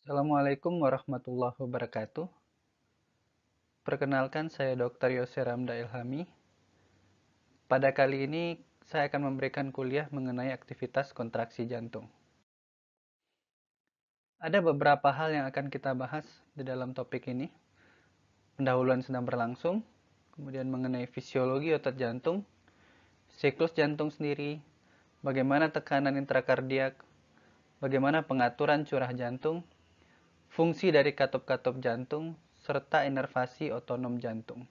Assalamualaikum warahmatullahi wabarakatuh. Perkenalkan, saya Dr. Yose Ramda Ilhami. Pada kali ini, saya akan memberikan kuliah mengenai aktivitas kontraksi jantung. Ada beberapa hal yang akan kita bahas di dalam topik ini. Pendahuluan sedang berlangsung, kemudian mengenai fisiologi otot jantung, siklus jantung sendiri, bagaimana tekanan intrakardiak, bagaimana pengaturan curah jantung, fungsi dari katup-katup jantung, serta inervasi otonom jantung.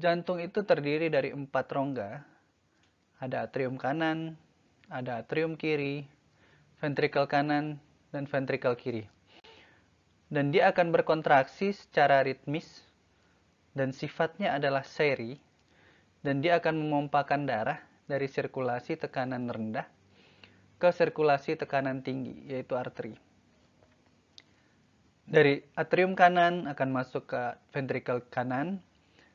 Jantung itu terdiri dari 4 rongga. Ada atrium kanan, ada atrium kiri, ventrikel kanan, dan ventrikel kiri. Dan dia akan berkontraksi secara ritmis dan sifatnya adalah seri, dan dia akan memompakan darah dari sirkulasi tekanan rendah ke sirkulasi tekanan tinggi, yaitu arteri. Dari atrium kanan akan masuk ke ventrikel kanan,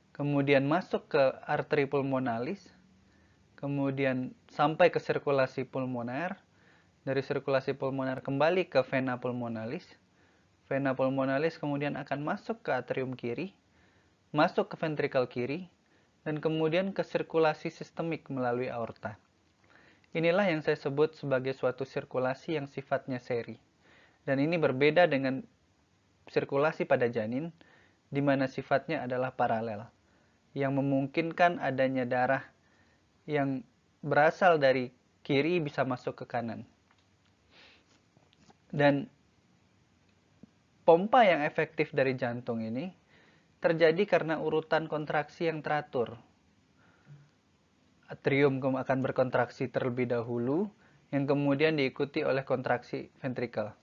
kemudian masuk ke arteri pulmonalis, kemudian sampai ke sirkulasi pulmoner, dari sirkulasi pulmoner kembali ke vena pulmonalis, vena pulmonalis kemudian akan masuk ke atrium kiri, masuk ke ventrikel kiri, dan kemudian ke sirkulasi sistemik melalui aorta. Inilah yang saya sebut sebagai suatu sirkulasi yang sifatnya seri. Dan ini berbeda dengan sirkulasi pada janin, di mana sifatnya adalah paralel, yang memungkinkan adanya darah yang berasal dari kiri bisa masuk ke kanan. Dan pompa yang efektif dari jantung ini terjadi karena urutan kontraksi yang teratur. Atrium akan berkontraksi terlebih dahulu, yang kemudian diikuti oleh kontraksi ventrikel.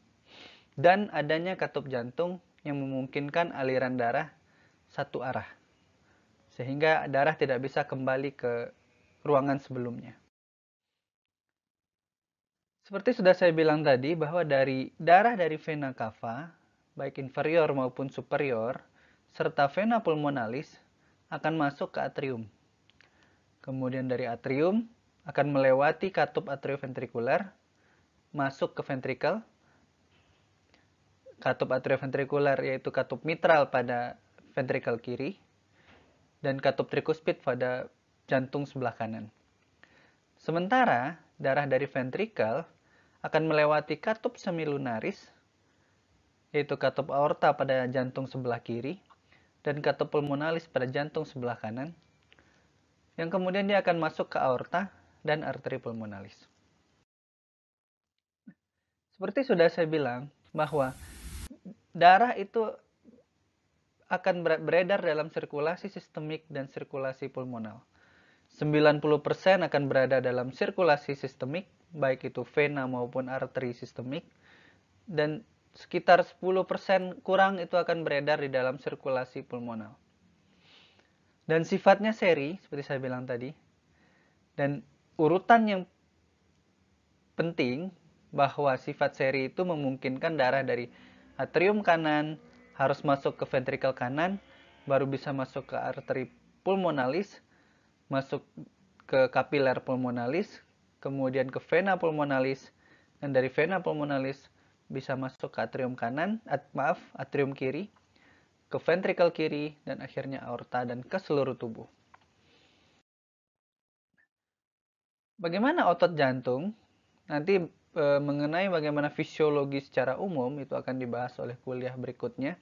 Dan adanya katup jantung yang memungkinkan aliran darah satu arah, sehingga darah tidak bisa kembali ke ruangan sebelumnya. Seperti sudah saya bilang tadi, bahwa dari darah dari vena cava, baik inferior maupun superior, serta vena pulmonalis akan masuk ke atrium. Kemudian dari atrium akan melewati katup atrioventrikuler, masuk ke ventrikel. Katup atrioventrikuler yaitu katup mitral pada ventrikel kiri, dan katup trikuspid pada jantung sebelah kanan. Sementara darah dari ventrikel akan melewati katup semilunaris, yaitu katup aorta pada jantung sebelah kiri, dan katup pulmonalis pada jantung sebelah kanan, yang kemudian dia akan masuk ke aorta dan arteri pulmonalis. Seperti sudah saya bilang, bahwa darah itu akan beredar dalam sirkulasi sistemik dan sirkulasi pulmonal. 90% akan berada dalam sirkulasi sistemik, baik itu vena maupun arteri sistemik, dan sekitar 10% kurang itu akan beredar di dalam sirkulasi pulmonal. Dan sifatnya seri, seperti saya bilang tadi. Dan urutan yang penting bahwa sifat seri itu memungkinkan darah dari atrium kanan harus masuk ke ventrikel kanan, baru bisa masuk ke arteri pulmonalis, masuk ke kapiler pulmonalis, kemudian ke vena pulmonalis, dan dari vena pulmonalis bisa masuk ke atrium kanan, atrium kiri, ke ventrikel kiri, dan akhirnya aorta dan ke seluruh tubuh. Bagaimana otot jantung? Nanti mengenai bagaimana fisiologi secara umum itu akan dibahas oleh kuliah berikutnya.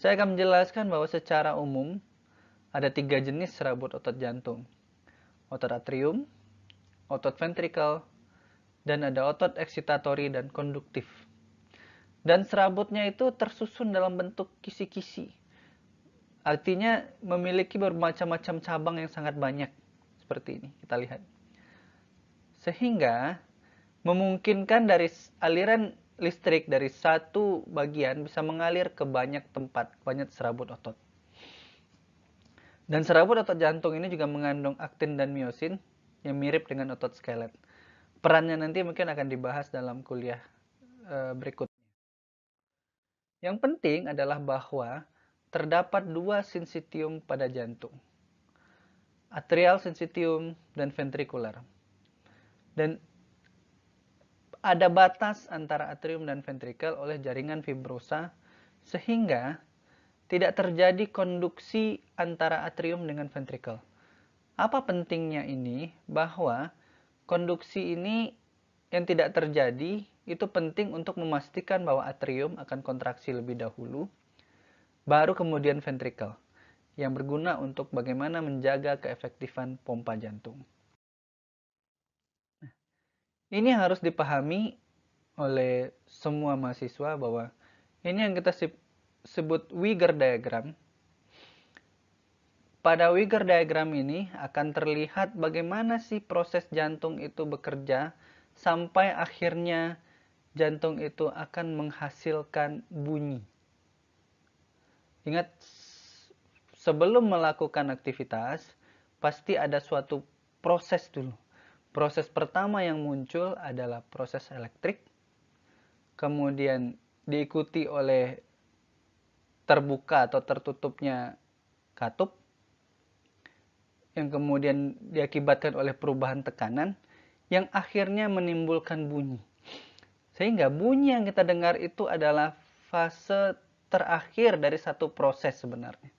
Saya akan menjelaskan bahwa secara umum ada 3 jenis serabut otot jantung. Otot atrium, otot ventrikel, dan ada otot eksitatori dan konduktif. Dan serabutnya itu tersusun dalam bentuk kisi-kisi. Artinya memiliki bermacam-macam cabang yang sangat banyak. Seperti ini, kita lihat. Sehingga memungkinkan dari aliran listrik dari satu bagian bisa mengalir ke banyak tempat, banyak serabut otot. Dan serabut otot jantung ini juga mengandung aktin dan miosin yang mirip dengan otot skelet. Perannya nanti mungkin akan dibahas dalam kuliah berikutnya. Yang penting adalah bahwa terdapat 2 sinsitium pada jantung. Atrial sinsitium dan ventrikular. Dan ada batas antara atrium dan ventrikel oleh jaringan fibrosa sehingga tidak terjadi konduksi antara atrium dengan ventrikel. Apa pentingnya ini? Bahwa konduksi ini yang tidak terjadi itu penting untuk memastikan bahwa atrium akan kontraksi lebih dahulu, baru kemudian ventrikel, yang berguna untuk bagaimana menjaga keefektifan pompa jantung. Ini harus dipahami oleh semua mahasiswa bahwa ini yang kita sebut Wigger diagram. Pada Wigger diagram ini akan terlihat bagaimana sih proses jantung itu bekerja sampai akhirnya jantung itu akan menghasilkan bunyi. Ingat, sebelum melakukan aktivitas, pasti ada suatu proses dulu. Proses pertama yang muncul adalah proses elektrik, kemudian diikuti oleh terbuka atau tertutupnya katup, yang kemudian diakibatkan oleh perubahan tekanan, yang akhirnya menimbulkan bunyi. Sehingga bunyi yang kita dengar itu adalah fase terakhir dari satu proses sebenarnya.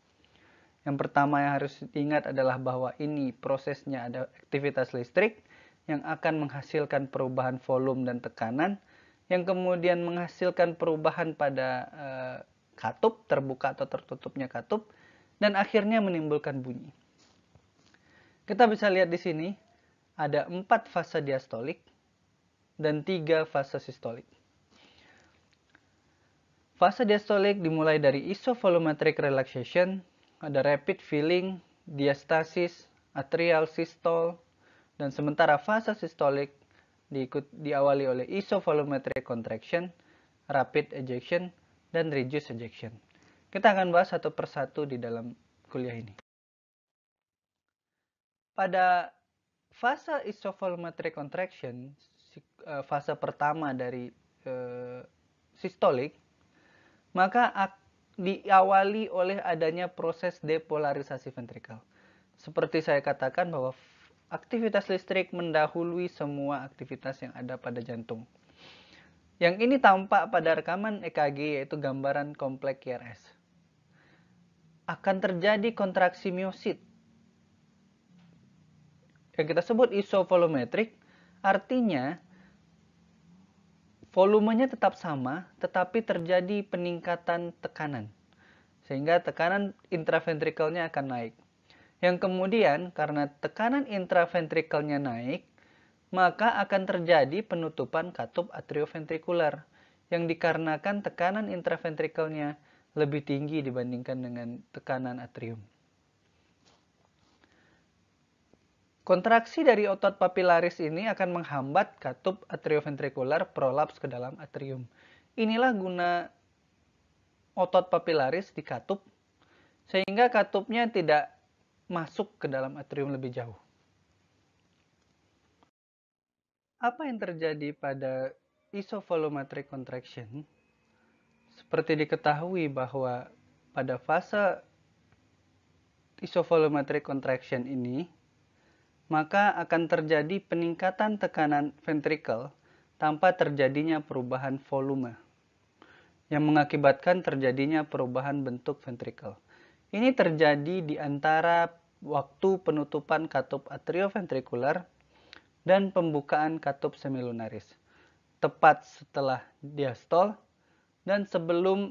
Yang pertama yang harus diingat adalah bahwa ini prosesnya ada aktivitas listrik yang akan menghasilkan perubahan volume dan tekanan, yang kemudian menghasilkan perubahan pada katup, terbuka atau tertutupnya katup, dan akhirnya menimbulkan bunyi. Kita bisa lihat di sini ada 4 fase diastolik dan 3 fase sistolik. Fase diastolik dimulai dari isovolumetric relaxation, ada rapid filling, diastasis, atrial systole, dan sementara fase sistolik diawali oleh isovolumetric contraction, rapid ejection, dan reduced ejection. Kita akan bahas satu persatu di dalam kuliah ini. Pada fase isovolumetric contraction, fase pertama dari sistolik, maka diawali oleh adanya proses depolarisasi ventrikel. Seperti saya katakan bahwa aktivitas listrik mendahului semua aktivitas yang ada pada jantung. Yang ini tampak pada rekaman EKG, yaitu gambaran kompleks QRS. Akan terjadi kontraksi miosit yang kita sebut isovolumetric, artinya volumenya tetap sama, tetapi terjadi peningkatan tekanan. Sehingga tekanan intraventrikelnya akan naik. Yang kemudian karena tekanan intraventrikelnya naik, maka akan terjadi penutupan katup atrioventrikular yang dikarenakan tekanan intraventrikelnya lebih tinggi dibandingkan dengan tekanan atrium. Kontraksi dari otot papilaris ini akan menghambat katup atrioventrikular prolaps ke dalam atrium. Inilah guna otot papilaris di katup, sehingga katupnya tidak masuk ke dalam atrium lebih jauh. Apa yang terjadi pada isovolumetric contraction? Seperti diketahui bahwa pada fase isovolumetric contraction ini, maka akan terjadi peningkatan tekanan ventrikel tanpa terjadinya perubahan volume, yang mengakibatkan terjadinya perubahan bentuk ventrikel. Ini terjadi di antara waktu penutupan katup atrioventrikular dan pembukaan katup semilunaris, tepat setelah diastol dan sebelum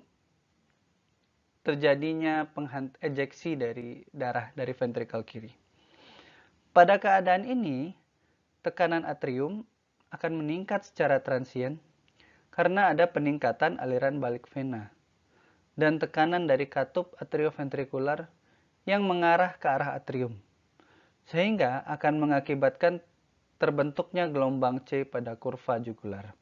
terjadinya ejeksi dari darah dari ventrikel kiri. Pada keadaan ini, tekanan atrium akan meningkat secara transien karena ada peningkatan aliran balik vena dan tekanan dari katup atrioventrikular yang mengarah ke arah atrium, sehingga akan mengakibatkan terbentuknya gelombang C pada kurva jugular.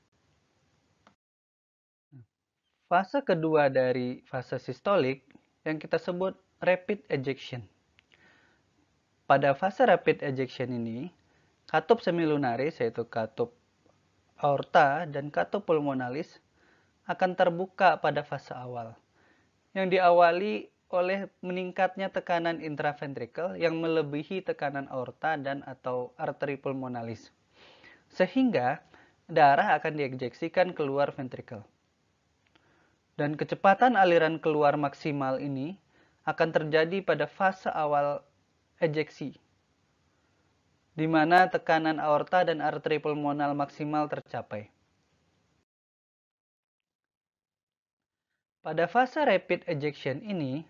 Fase kedua dari fase sistolik yang kita sebut rapid ejection. Pada fase rapid ejection ini, katup semilunaris yaitu katup aorta dan katup pulmonalis akan terbuka pada fase awal, yang diawali oleh meningkatnya tekanan intraventrikel yang melebihi tekanan aorta dan atau arteri pulmonalis. Sehingga darah akan diejeksikan keluar ventrikel. Dan kecepatan aliran keluar maksimal ini akan terjadi pada fase awal ejeksi, di mana tekanan aorta dan arteri pulmonal maksimal tercapai. Pada fase rapid ejection ini,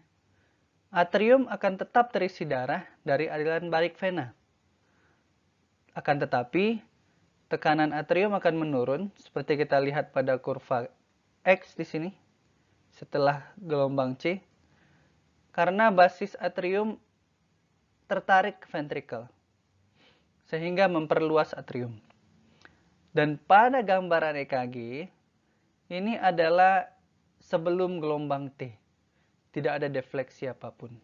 atrium akan tetap terisi darah dari aliran balik vena. Akan tetapi, tekanan atrium akan menurun seperti kita lihat pada kurva X di sini setelah gelombang C, karena basis atrium tertarik ke ventrikel sehingga memperluas atrium. Dan pada gambaran EKG ini adalah sebelum gelombang T, tidak ada defleksi apapun.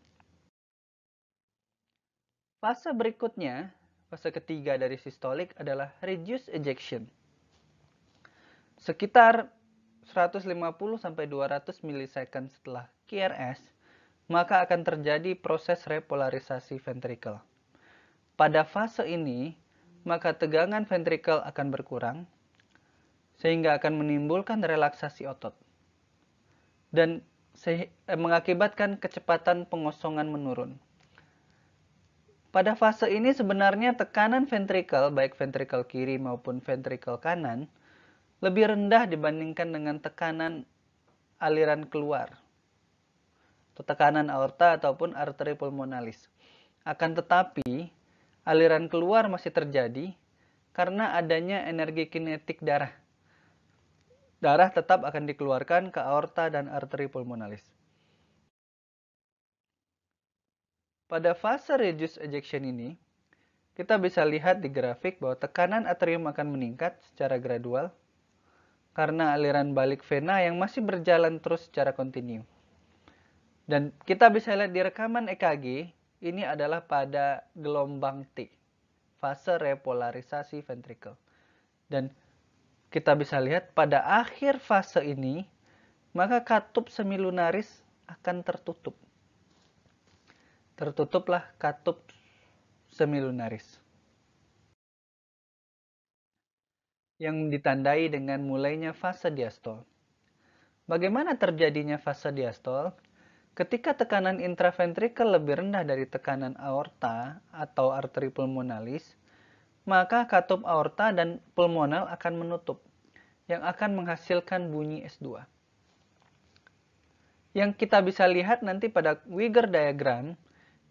Fase berikutnya, fase ketiga dari sistolik adalah reduced ejection. Sekitar 150-200 milisecond setelah QRS, maka akan terjadi proses repolarisasi ventrikel. Pada fase ini, maka tegangan ventrikel akan berkurang, sehingga akan menimbulkan relaksasi otot, dan mengakibatkan kecepatan pengosongan menurun. Pada fase ini sebenarnya tekanan ventrikel, baik ventrikel kiri maupun ventrikel kanan, lebih rendah dibandingkan dengan tekanan aliran keluar, atau tekanan aorta ataupun arteri pulmonalis. Akan tetapi, aliran keluar masih terjadi karena adanya energi kinetik darah. Darah tetap akan dikeluarkan ke aorta dan arteri pulmonalis. Pada fase reduced ejection ini, kita bisa lihat di grafik bahwa tekanan atrium akan meningkat secara gradual karena aliran balik vena yang masih berjalan terus secara kontinu. Dan kita bisa lihat di rekaman EKG, ini adalah pada gelombang T, fase repolarisasi ventrikel. Dan kita bisa lihat pada akhir fase ini, maka katup semilunaris akan tertutup. Tertutuplah katup semilunaris, yang ditandai dengan mulainya fase diastol. Bagaimana terjadinya fase diastol? Ketika tekanan intraventrikel lebih rendah dari tekanan aorta atau arteri pulmonalis, maka katup aorta dan pulmonal akan menutup, yang akan menghasilkan bunyi S2. Yang kita bisa lihat nanti pada Wigger diagram,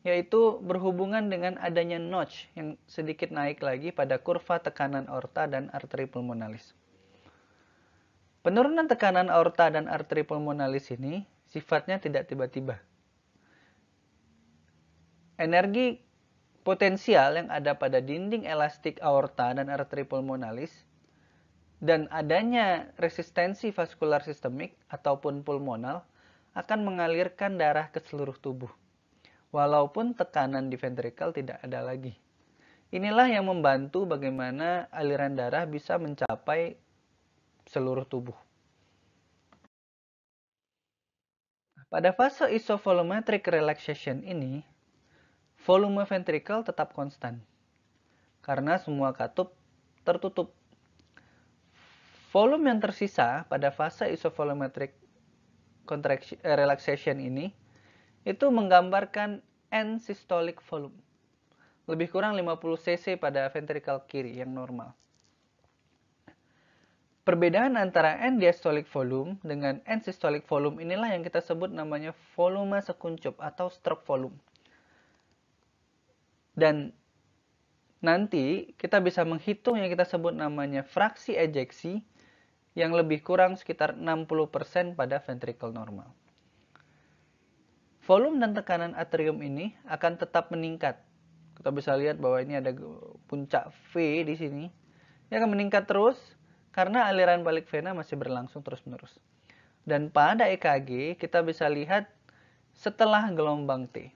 yaitu berhubungan dengan adanya notch yang sedikit naik lagi pada kurva tekanan aorta dan arteri pulmonalis. Penurunan tekanan aorta dan arteri pulmonalis ini sifatnya tidak tiba-tiba. Energi potensial yang ada pada dinding elastik aorta dan arteri pulmonalis dan adanya resistensi vaskular sistemik ataupun pulmonal akan mengalirkan darah ke seluruh tubuh, walaupun tekanan di ventrikel tidak ada lagi. Inilah yang membantu bagaimana aliran darah bisa mencapai seluruh tubuh. Pada fase isovolumetric relaxation ini, volume ventrikel tetap konstan, karena semua katup tertutup. Volume yang tersisa pada fase isovolumetric relaxation ini, itu menggambarkan end systolic volume. Lebih kurang 50 cc pada ventrikel kiri yang normal. Perbedaan antara end diastolic volume dengan end systolic volume inilah yang kita sebut namanya volume sekuncup atau stroke volume. Dan nanti kita bisa menghitung yang kita sebut namanya fraksi ejeksi yang lebih kurang sekitar 60% pada ventrikel normal. Volume dan tekanan atrium ini akan tetap meningkat. Kita bisa lihat bahwa ini ada puncak V di sini. Ini akan meningkat terus karena aliran balik vena masih berlangsung terus-menerus. Dan pada EKG kita bisa lihat setelah gelombang T.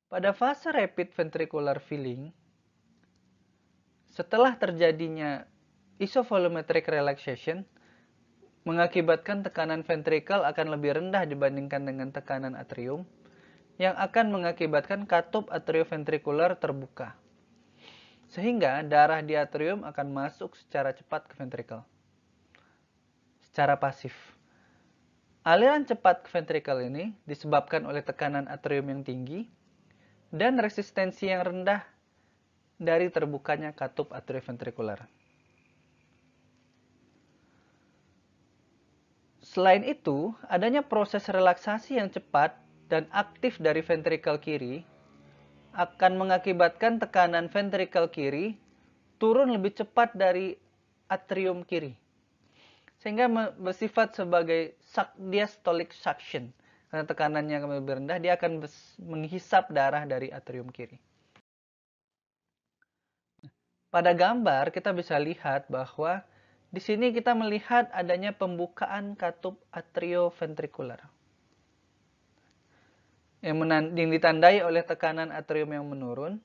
Pada fase rapid ventricular filling, setelah terjadinya isovolumetric relaxation, mengakibatkan tekanan ventrikel akan lebih rendah dibandingkan dengan tekanan atrium, yang akan mengakibatkan katup atrioventrikular terbuka. Sehingga darah di atrium akan masuk secara cepat ke ventricle, secara pasif. Aliran cepat ke ventricle ini disebabkan oleh tekanan atrium yang tinggi dan resistensi yang rendah dari terbukanya katup atrioventrikular. Selain itu, adanya proses relaksasi yang cepat dan aktif dari ventrikel kiri akan mengakibatkan tekanan ventrikel kiri turun lebih cepat dari atrium kiri, sehingga bersifat sebagai diastolic suction. Karena tekanannya lebih rendah, dia akan menghisap darah dari atrium kiri. Pada gambar kita bisa lihat bahwa di sini kita melihat adanya pembukaan katup atrioventrikular yang ditandai oleh tekanan atrium yang menurun.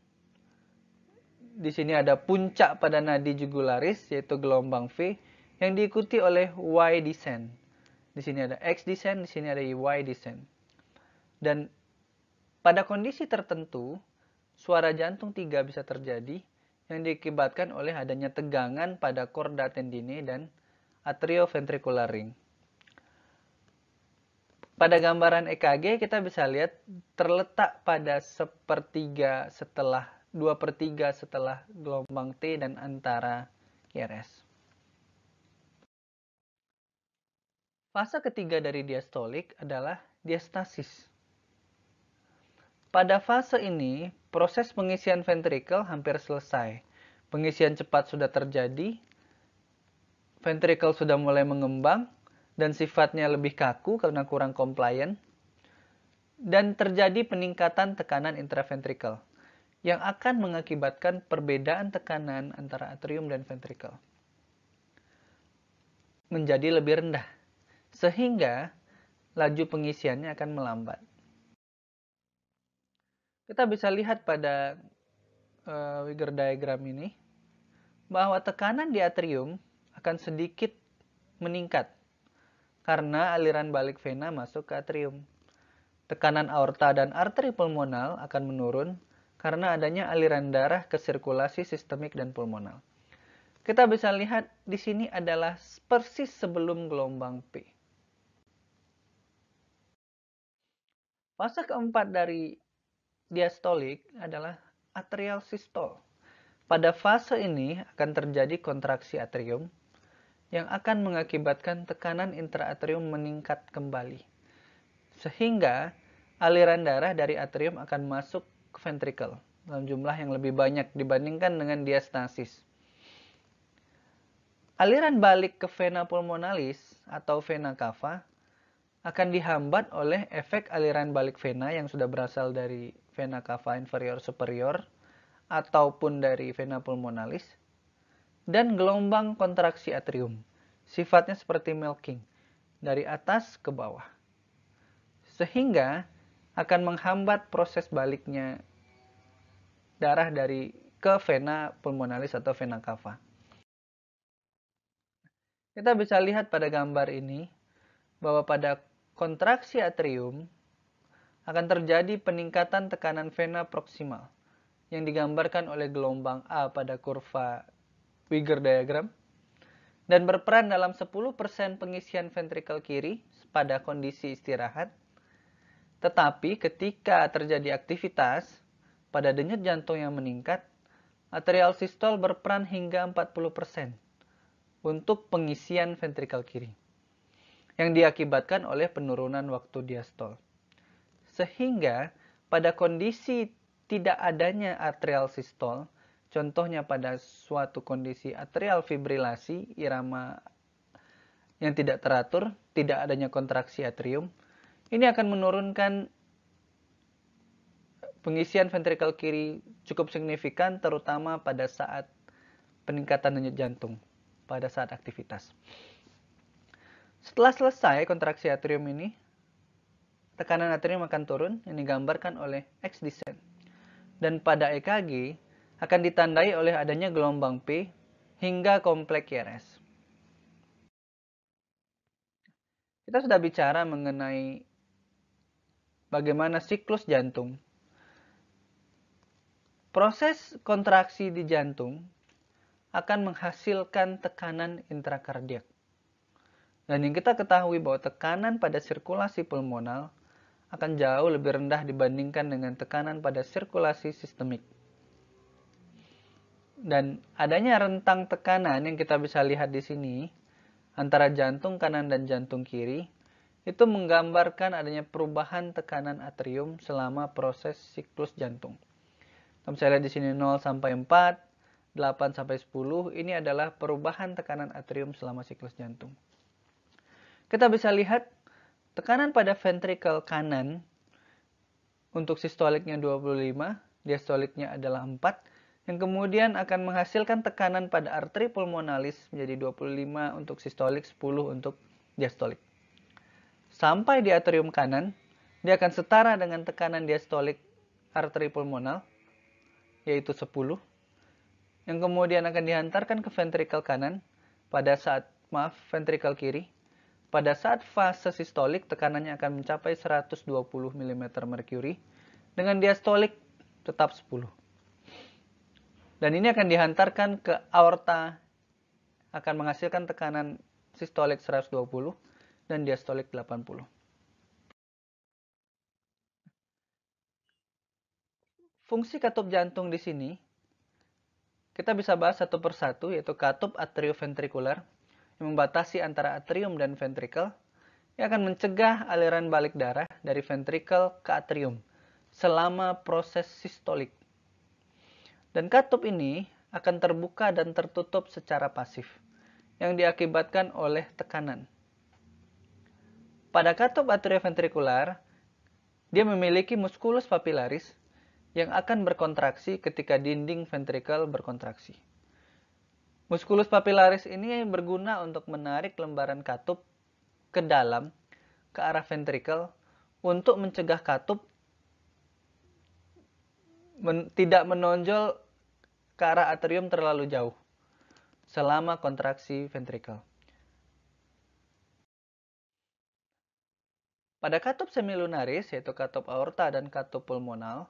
Di sini ada puncak pada nadi jugularis, yaitu gelombang V, yang diikuti oleh Y descent. Di sini ada X descent, di sini ada Y descent. Dan pada kondisi tertentu, suara jantung 3 bisa terjadi yang diakibatkan oleh adanya tegangan pada chorda tendine dan atrioventricular ring. Pada gambaran EKG kita bisa lihat terletak pada 2/3 setelah gelombang T dan antara QRS. Fase ketiga dari diastolik adalah diastasis. Pada fase ini, proses pengisian ventrikel hampir selesai. Pengisian cepat sudah terjadi, ventrikel sudah mulai mengembang, dan sifatnya lebih kaku karena kurang compliant, dan terjadi peningkatan tekanan intraventrikel yang akan mengakibatkan perbedaan tekanan antara atrium dan ventrikel menjadi lebih rendah, sehingga laju pengisiannya akan melambat. Kita bisa lihat pada Wigger diagram ini bahwa tekanan di atrium akan sedikit meningkat karena aliran balik vena masuk ke atrium. Tekanan aorta dan arteri pulmonal akan menurun karena adanya aliran darah ke sirkulasi sistemik dan pulmonal. Kita bisa lihat di sini adalah persis sebelum gelombang P. Fase keempat dari diastolik adalah atrial systole. Pada fase ini akan terjadi kontraksi atrium yang akan mengakibatkan tekanan intraatrium meningkat kembali. Sehingga aliran darah dari atrium akan masuk ke ventricle dalam jumlah yang lebih banyak dibandingkan dengan diastasis. Aliran balik ke vena pulmonalis atau vena cava akan dihambat oleh efek aliran balik vena yang sudah berasal dari vena cava inferior superior ataupun dari vena pulmonalis dan gelombang kontraksi atrium. Sifatnya seperti milking dari atas ke bawah. Sehingga akan menghambat proses baliknya darah dari ke vena pulmonalis atau vena cava. Kita bisa lihat pada gambar ini bahwa pada kontraksi atrium akan terjadi peningkatan tekanan vena proksimal yang digambarkan oleh gelombang A pada kurva Wigger diagram dan berperan dalam 10% pengisian ventrikel kiri pada kondisi istirahat. Tetapi ketika terjadi aktivitas pada denyut jantung yang meningkat, atrial systole berperan hingga 40% untuk pengisian ventrikel kiri yang diakibatkan oleh penurunan waktu diastol. Sehingga pada kondisi tidak adanya atrial systole, contohnya pada suatu kondisi atrial fibrilasi, irama yang tidak teratur, tidak adanya kontraksi atrium, ini akan menurunkan pengisian ventrikel kiri cukup signifikan, terutama pada saat peningkatan denyut jantung, pada saat aktivitas. Setelah selesai kontraksi atrium ini, tekanan atrium akan turun yang digambarkan oleh X descent. Dan pada EKG akan ditandai oleh adanya gelombang P hingga kompleks QRS. Kita sudah bicara mengenai bagaimana siklus jantung. proses kontraksi di jantung akan menghasilkan tekanan intrakardiak. Dan yang kita ketahui bahwa tekanan pada sirkulasi pulmonal akan jauh lebih rendah dibandingkan dengan tekanan pada sirkulasi sistemik. Dan adanya rentang tekanan yang kita bisa lihat di sini antara jantung kanan dan jantung kiri itu menggambarkan adanya perubahan tekanan atrium selama proses siklus jantung. Kita bisa lihat di sini 0 sampai 4, 8 sampai 10, ini adalah perubahan tekanan atrium selama siklus jantung. Kita bisa lihat tekanan pada ventrikel kanan untuk sistoliknya 25, diastoliknya adalah 4, yang kemudian akan menghasilkan tekanan pada arteri pulmonalis menjadi 25 untuk sistolik, 10 untuk diastolik. Sampai di atrium kanan, dia akan setara dengan tekanan diastolik arteri pulmonal, yaitu 10, yang kemudian akan dihantarkan ke ventrikel kanan ventrikel kiri. Pada saat fase sistolik, tekanannya akan mencapai 120 mm/Mercury, dengan diastolik tetap 10. Dan ini akan dihantarkan ke aorta, akan menghasilkan tekanan sistolik 120 dan diastolik 80. Fungsi katup jantung di sini kita bisa bahas satu persatu, yaitu katup atrioventrikular yang membatasi antara atrium dan ventrikel, yang akan mencegah aliran balik darah dari ventrikel ke atrium selama proses sistolik. Dan katup ini akan terbuka dan tertutup secara pasif yang diakibatkan oleh tekanan. Pada katup atrioventrikular, dia memiliki musculus papillaris yang akan berkontraksi ketika dinding ventrikel berkontraksi. Musculus papillaris ini berguna untuk menarik lembaran katup ke dalam, ke arah ventrikel, untuk mencegah katup tidak menonjol ke arah atrium terlalu jauh selama kontraksi ventrikel. Pada katup semilunaris, yaitu katup aorta dan katup pulmonal,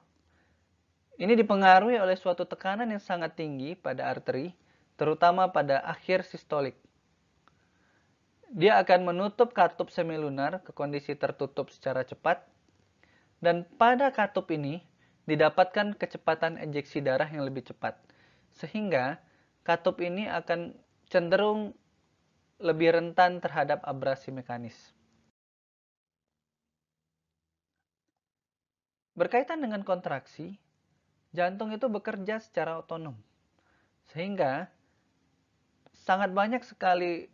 ini dipengaruhi oleh suatu tekanan yang sangat tinggi pada arteri, terutama pada akhir sistolik. Dia akan menutup katup semilunar ke kondisi tertutup secara cepat, dan pada katup ini didapatkan kecepatan ejeksi darah yang lebih cepat, sehingga katup ini akan cenderung lebih rentan terhadap abrasi mekanis. Berkaitan dengan kontraksi, jantung itu bekerja secara otonom, sehingga sangat banyak sekali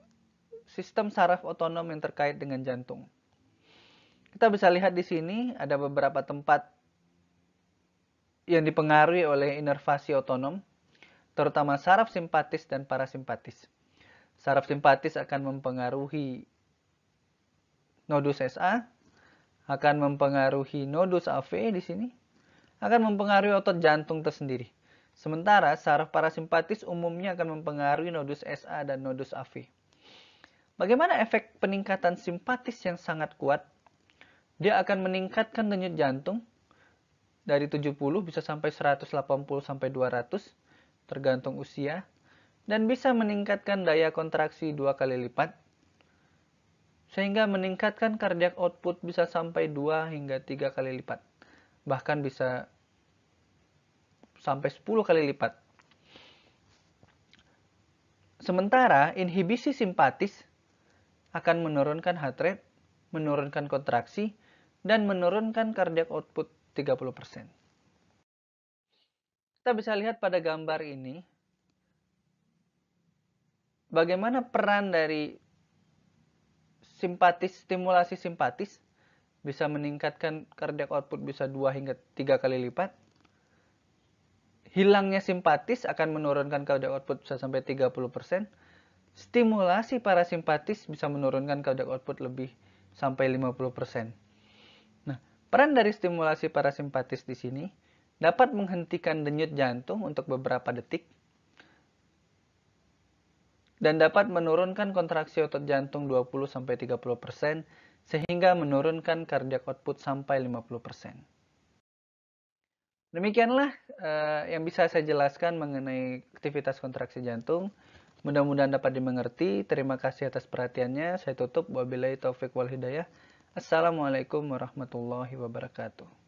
sistem saraf otonom yang terkait dengan jantung. Kita bisa lihat di sini ada beberapa tempat yang dipengaruhi oleh inervasi otonom, terutama saraf simpatis dan parasimpatis. Saraf simpatis akan mempengaruhi nodus SA, akan mempengaruhi nodus AV di sini, akan mempengaruhi otot jantung tersendiri. Sementara saraf parasimpatis umumnya akan mempengaruhi nodus SA dan nodus AV. Bagaimana efek peningkatan simpatis yang sangat kuat? Dia akan meningkatkan denyut jantung dari 70 bisa sampai 180 sampai 200 tergantung usia, dan bisa meningkatkan daya kontraksi 2 kali lipat, sehingga meningkatkan cardiac output bisa sampai 2 hingga 3 kali lipat. Bahkan bisa sampai 10 kali lipat. Sementara inhibisi simpatis akan menurunkan heart rate, menurunkan kontraksi, dan menurunkan cardiac output 30%. Kita bisa lihat pada gambar ini bagaimana peran dari stimulasi simpatis bisa meningkatkan cardiac output bisa 2 hingga 3 kali lipat. Hilangnya simpatis akan menurunkan cardiac output bisa sampai 30%. Stimulasi parasimpatis bisa menurunkan cardiac output lebih sampai 50%. Nah, peran dari stimulasi parasimpatis di sini dapat menghentikan denyut jantung untuk beberapa detik dan dapat menurunkan kontraksi otot jantung 20-30% sehingga menurunkan cardiac output sampai 50%. Demikianlah yang bisa saya jelaskan mengenai aktivitas kontraksi jantung. Mudah-mudahan dapat dimengerti. Terima kasih atas perhatiannya. Saya tutup. Wabillahi taufik wal hidayah. Assalamualaikum warahmatullahi wabarakatuh.